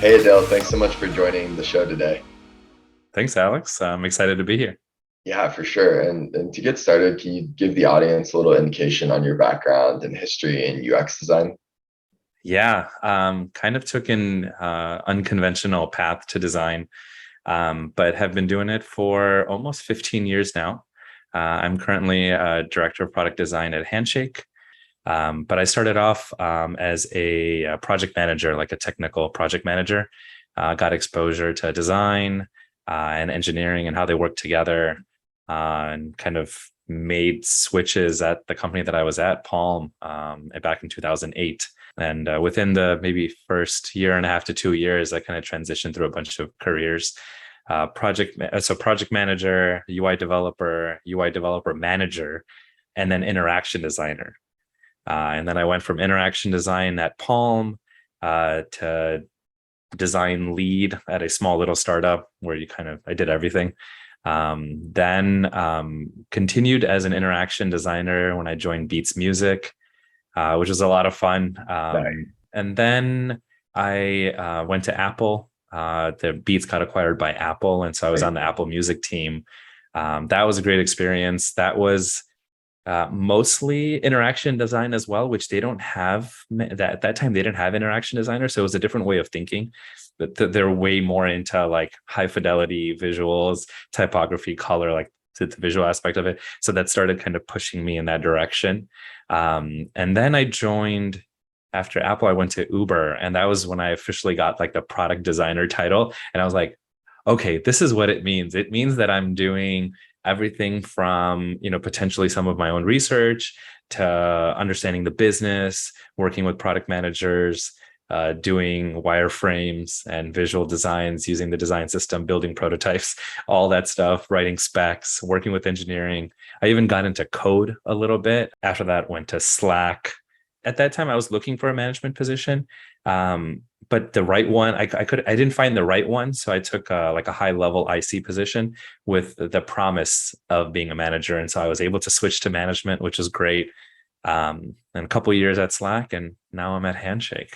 Hey Adele, thanks so much for joining the show today. Thanks, Alex. I'm excited to be here. Yeah, for sure. And to get started, can you give the audience a little indication on your background and history in UX design? Yeah, kind of took an unconventional path to design, but have been doing it for almost 15 years now. I'm currently a director of product design at Handshake, but I started off as a project manager, like a technical project manager. Got exposure to design and engineering and how they work together, and kind of made switches at the company that I was at, Palm, back in 2008. And within the maybe first year and a half to 2 years, I kind of transitioned through a bunch of careers. Project manager, UI developer manager, and then interaction designer. And then I went from interaction design at Palm to design lead at a small little startup where I did everything. Then continued as an interaction designer when I joined Beats Music, which was a lot of fun. Nice. And then I went to Apple. The Beats got acquired by Apple, and so I was on the Apple Music team. That was a great experience. That was mostly interaction design as well, which they don't have. That at that time they didn't have interaction designer, so it was a different way of thinking. But they're way more into like high fidelity visuals, typography, color, like the visual aspect of it. So that started kind of pushing me in that direction. And then I joined after Apple. I went to Uber, and that was when I officially got like the product designer title. And I was like, okay, this is what it means. It means that I'm doing everything from, potentially some of my own research to understanding the business, working with product managers, doing wireframes and visual designs using the design system, building prototypes, all that stuff, writing specs, working with engineering. I even got into code a little bit. After that, went to Slack. At that time, I was looking for a management position, but the right one, I didn't find the right one, so I took like a high level IC position with the promise of being a manager, and so I was able to switch to management, which is great. And a couple of years at Slack, and now I'm at Handshake.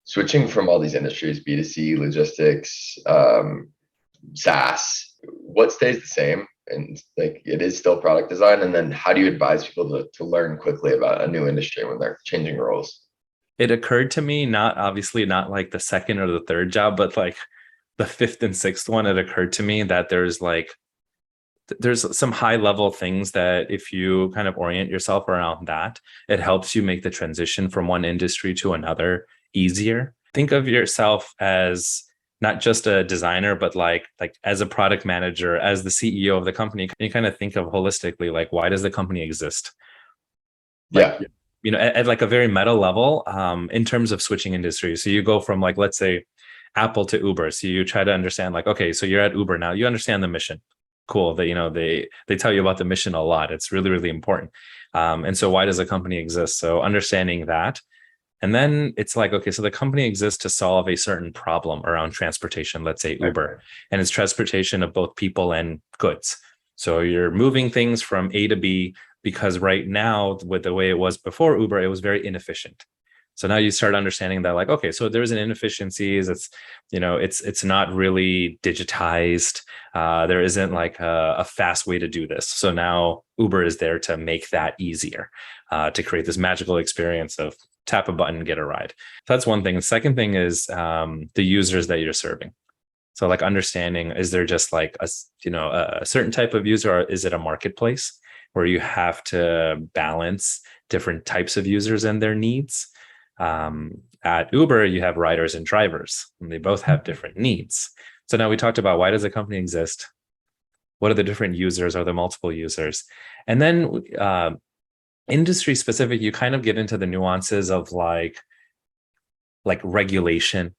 Switching from all these industries, B2C, logistics, SaaS, what stays the same? And like it is still product design. And then how do you advise people to learn quickly about a new industry when they're changing roles? It occurred to me, not obviously not like the second or the third job, but like the fifth and sixth one, it occurred to me that there's some high level things that if you kind of orient yourself around that, it helps you make the transition from one industry to another easier. Think of yourself as not just a designer, but like as a product manager, as the CEO of the company. You kind of think of holistically, like, why does the company exist? Like, Yeah. at like a very meta level, in terms of switching industries. So you go from, like, let's say Apple to Uber. So you try to understand, like, okay, so you're at Uber now, you understand the mission. Cool. That, they tell you about the mission a lot. It's really, really important. And so why does a company exist? So understanding that. And then it's like, okay, so the company exists to solve a certain problem around transportation, let's say Uber, and it's transportation of both people and goods. So you're moving things from A to B, because right now, with the way it was before Uber, it was very inefficient. So now you start understanding that, like, okay, so there's an inefficiencies. It's not really digitized. There isn't like a fast way to do this. So now Uber is there to make that easier, to create this magical experience of tap a button, get a ride. So that's one thing. The second thing is the users that you're serving. So like understanding, is there just like a certain type of user, or is it a marketplace where you have to balance different types of users and their needs? At Uber, you have riders and drivers, and they both have different needs. So now we talked about, why does a company exist? What are the different users? Are there multiple users? And then industry specific, you kind of get into the nuances of like regulation.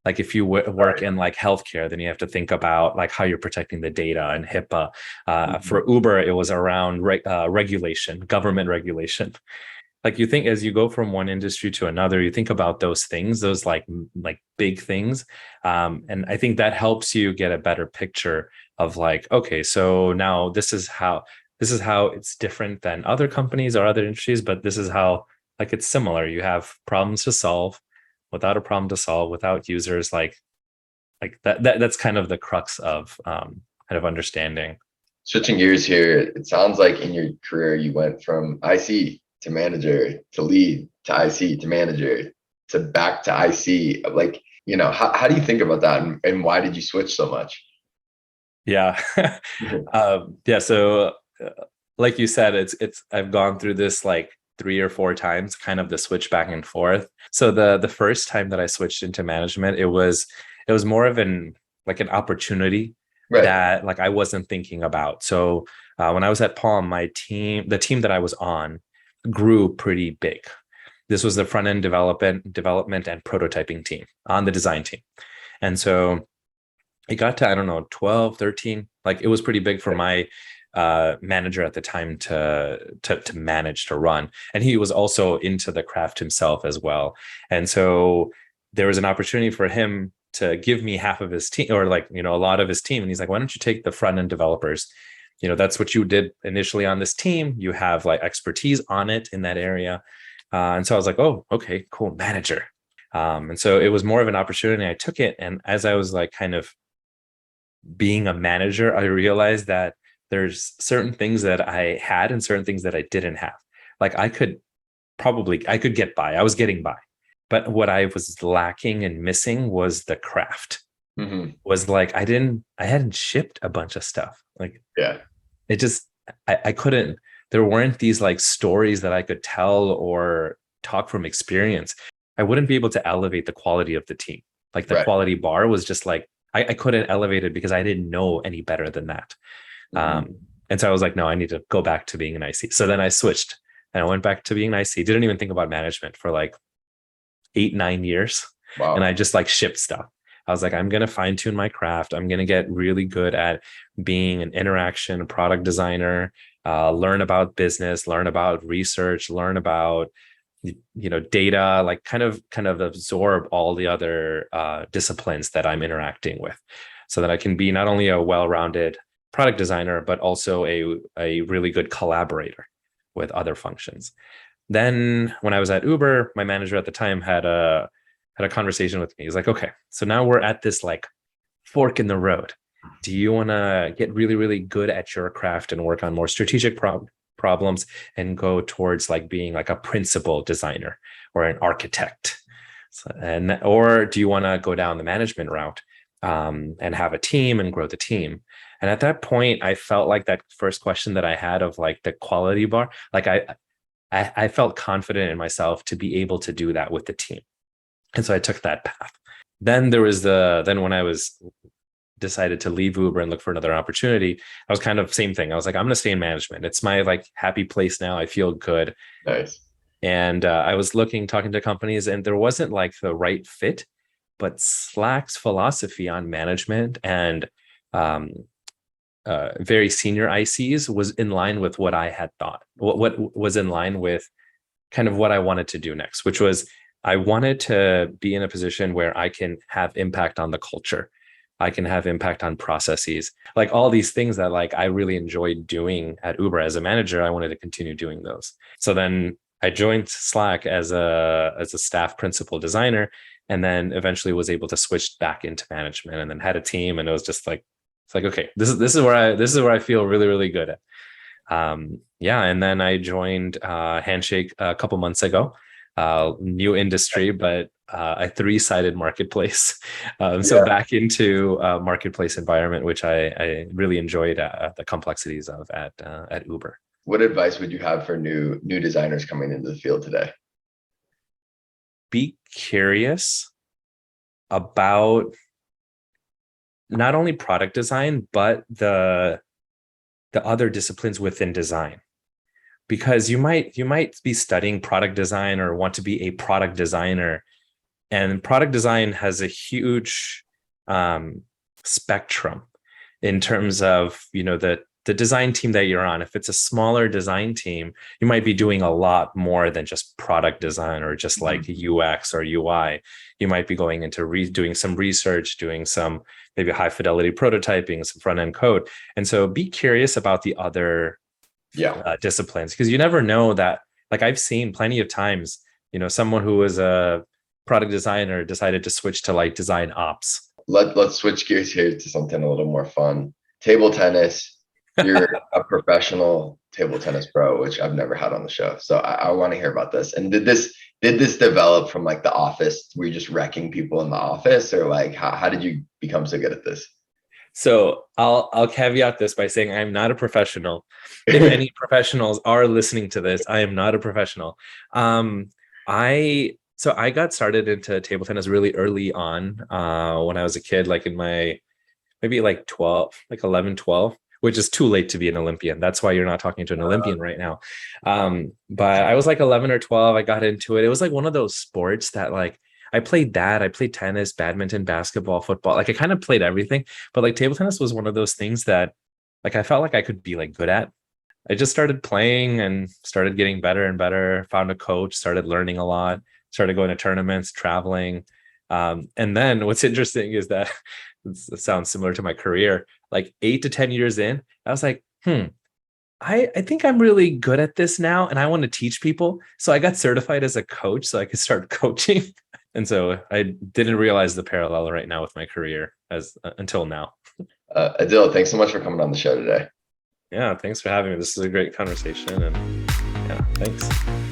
Like if you work in like healthcare, then you have to think about like how you're protecting the data and HIPAA. For Uber, it was around regulation, government regulation. Like, you think as you go from one industry to another, you think about those things, those like big things. And I think that helps you get a better picture of, like, okay, so now this is how it's different than other companies or other industries, but this is how, like, it's similar. You have problems to solve. Without a problem to solve, without users, like, like that's kind of the crux of kind of understanding. Switching gears here, it sounds like in your career you went from IC to manager to lead to IC to manager to back to IC. Like, how do you think about that, and why did you switch so much? Yeah. Yeah. So like you said, I've gone through this like 3 or 4 times, kind of the switch back and forth. So the first time that I switched into management, it was more of an opportunity Right. that like I wasn't thinking about. So when I was at Palm, the team that I was on grew pretty big. This was the front end development and prototyping team on the design team. And so it got to, I don't know, 12, 13. Like it was pretty big for my manager at the time to manage, to run. And he was also into the craft himself as well. And so there was an opportunity for him to give me half of his team, or a lot of his team. And he's like, why don't you take the front end developers? That's what you did initially on this team. You have like expertise on it in that area. And so I was like, oh, okay, cool, manager. And so it was more of an opportunity. I took it. And as I was like kind of being a manager, I realized that there's certain things that I had and certain things that I didn't have. Like I could get by. I was getting by. But what I was lacking and missing was the craft. Mm-hmm. Was like I hadn't shipped a bunch of stuff. Like Yeah. it just I couldn't, there weren't these like stories that I could tell or talk from experience. I wouldn't be able to elevate the quality of the team. Like the Right. quality bar was just like I couldn't elevate it because I didn't know any better than that. Mm-hmm. And so I was like, no, I need to go back to being an IC. So then I switched and I went back to being an IC. Didn't even think about management for like 8-9 years. Wow. And I just like shipped stuff. I was like, I'm going to fine tune my craft. I'm going to get really good at being an interaction product designer, learn about business, learn about research, learn about data, like kind of absorb all the other disciplines that I'm interacting with, so that I can be not only a well-rounded product designer, but also a really good collaborator with other functions. Then when I was at Uber, my manager at the time had a conversation with me. He's like, okay, so now we're at this like fork in the road. Do you want to get really, really good at your craft and work on more strategic problems and go towards like being like a principal designer or an architect? Or do you want to go down the management route and have a team and grow the team? And at that point, I felt like that first question that I had of like the quality bar, like I felt confident in myself to be able to do that with the team. And so I took that path. Then when I was decided to leave Uber and look for another opportunity, I was kind of same thing. I was like, I'm going to stay in management. It's my like happy place now. I feel good. Nice. And I was talking to companies, and there wasn't like the right fit, but Slack's philosophy on management and very senior ICs was in line with what I had thought, what was in line with kind of what I wanted to do next, which was I wanted to be in a position where I can have impact on the culture. I can have impact on processes, like all these things that like I really enjoyed doing at Uber as a manager. I wanted to continue doing those. So then I joined Slack as a staff principal designer, and then eventually was able to switch back into management, and then had a team. And it was just like, it's like, okay, this is where I feel really, really good at. Yeah. And then I joined Handshake a couple months ago. New industry, but a 3-sided marketplace. So back into a marketplace environment, which I really enjoyed the complexities of at Uber. What advice would you have for new designers coming into the field today? Be curious about not only product design, but the other disciplines within design. Because you might be studying product design or want to be a product designer, and product design has a huge spectrum in terms of the design team that you're on. If it's a smaller design team, you might be doing a lot more than just product design or just like UX or UI. You might be going into doing some research, doing some maybe high fidelity prototyping, some front end code. And so be curious about the other disciplines, because you never know that. Like I've seen plenty of times, someone who was a product designer decided to switch to like design ops let's switch gears here to something a little more fun. Table tennis. You're a professional table tennis pro, which I've never had on the show. So I want to hear about this. And did this develop from like the office? Were you just wrecking people in the office, or like how did you become so good at this? So I'll caveat this by saying I'm not a professional. If any professionals are listening to this, I am not a professional. I got started into table tennis really early on when I was a kid, like in my maybe like 12, like 11, 12, which is too late to be an Olympian. That's why you're not talking to an Olympian right now. But I was like 11 or 12. I got into it. It was like one of those sports that like I played that. I played tennis, badminton, basketball, football. Like I kind of played everything. But like table tennis was one of those things that like I felt like I could be like good at. I just started playing and started getting better and better, found a coach, started learning a lot, started going to tournaments, traveling. And then what's interesting is that it sounds similar to my career, like 8 to 10 years in, I was like, I think I'm really good at this now and I want to teach people. So I got certified as a coach so I could start coaching. And so I didn't realize the parallel right now with my career as until now. Adil, thanks so much for coming on the show today. Yeah, thanks for having me. This is a great conversation and yeah, thanks.